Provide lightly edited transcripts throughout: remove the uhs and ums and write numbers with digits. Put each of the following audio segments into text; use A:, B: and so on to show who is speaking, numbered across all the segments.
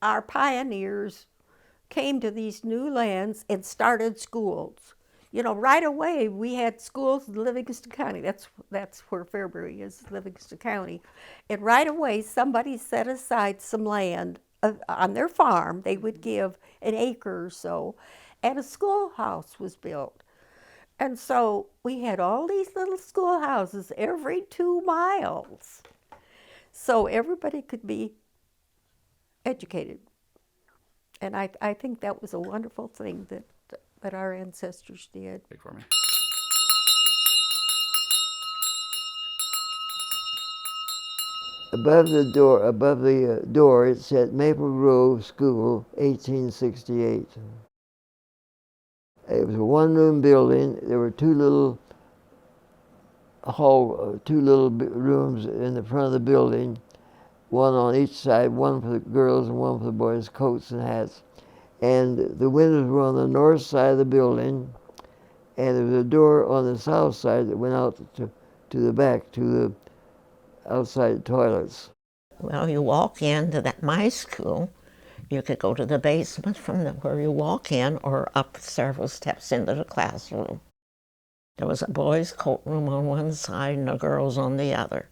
A: our pioneers came to these new lands and started schools. You know, right away we had schools in Livingston County. That's where Fairbury is, Livingston County. And right away somebody set aside some land on their farm. They would give an acre or so, and a schoolhouse was built. And so we had all these little schoolhouses every 2 miles, so everybody could be educated. And I think that was a wonderful thing that our ancestors did.
B: Big for me.
C: Above the door, it said Maple Grove School, 1868. It was a one-room building. There were two little rooms in the front of the building, one on each side, one for the girls and one for the boys, coats and hats. And the windows were on the north side of the building, and there was a door on the south side that went out to the back, to the outside toilets.
D: Well, you walk into my school, you could go to the basement from where you walk in or up several steps into the classroom. There was a boys' coat room on one side and a girls' on the other,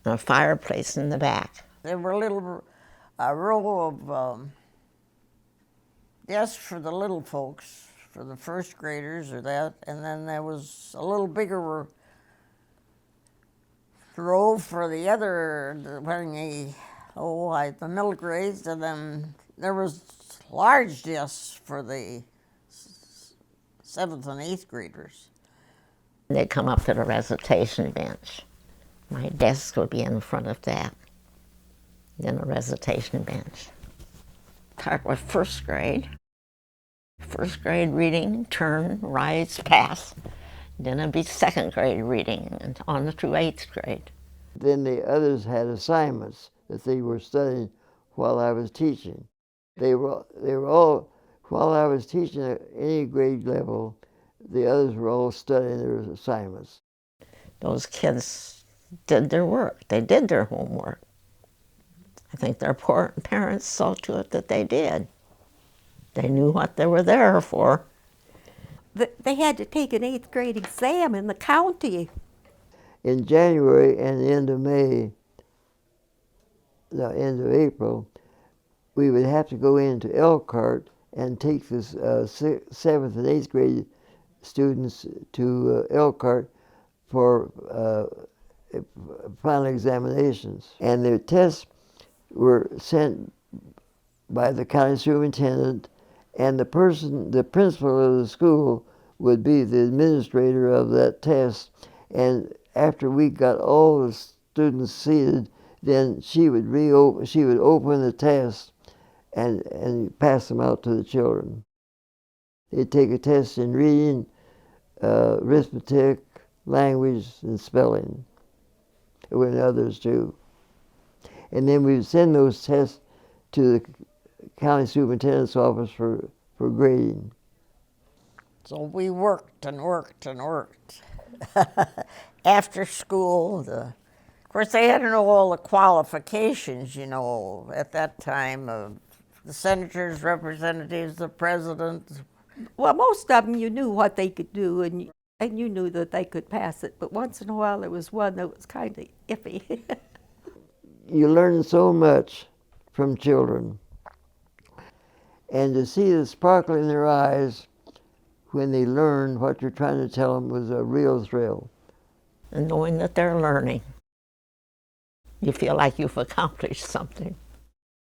D: and a fireplace in the back.
E: There were a row of desks for the little folks, for the first graders or that, and then there was a little bigger row for the other, the middle grades, and then there was large desks for the 7th and 8th graders.
D: They'd come up to the recitation bench. My desk would be in front of that, then a recitation bench. Start with first grade. First grade reading, turn, rise, pass. Then it'd be second grade reading and on through 8th grade.
C: Then the others had assignments that they were studying while I was teaching. They were all, while I was teaching at any grade level, the others were all studying their assignments.
D: Those kids did their work. They did their homework. I think their parents saw to it that they did. They knew what they were there for.
A: They had to take an 8th grade exam in the county.
C: In January and the end of April, we would have to go into Elkhart and take the 7th and 8th grade students to Elkhart for final examinations. And their tests were sent by the county superintendent, and the principal of the school would be the administrator of that test. And after we got all the students seated, then she would open the test and pass them out to the children. They'd take a test in reading, arithmetic, language, and spelling. There were others too. And then we would send those tests to the county superintendent's office for grading.
E: So we worked and worked and worked. After school, of course they had to know all the qualifications, at that time, of the senators, representatives, the president.
A: Well, most of them you knew what they could do, and you knew that they could pass it, but once in a while there was one that was kind of iffy.
C: You learn so much from children. And to see the sparkle in their eyes when they learn what you're trying to tell them was a real thrill.
D: And knowing that they're learning, you feel like you've accomplished something.